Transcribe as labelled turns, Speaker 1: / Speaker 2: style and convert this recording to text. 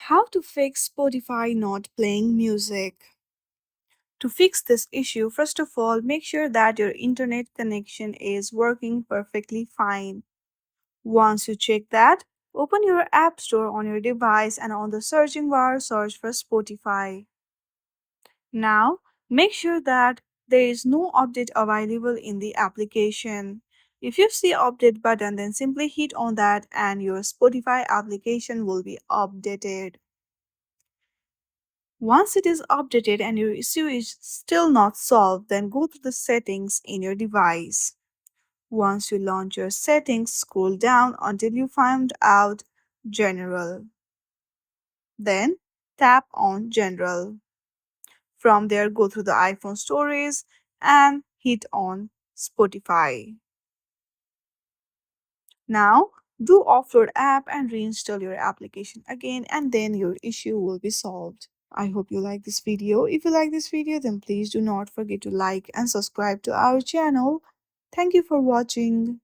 Speaker 1: How to fix Spotify not playing music. To fix this issue, first of all, make sure that your internet connection is working perfectly fine. Once you check that, open your App Store on your device and on the searching bar, search for Spotify. Now, make sure that there is no update available in the application. If you see update button, then simply hit on that and your Spotify application will be updated. Once it is updated and your issue is still not solved, then go to the settings in your device. Once you launch your settings, scroll down until you find out General. Then tap on General. From there, go through the iPhone stories and hit on Spotify. Now, do offload app and reinstall your application again, and then your issue will be solved. I hope you like this video. If you like this video, then please do not forget to like and subscribe to our channel. Thank you for watching.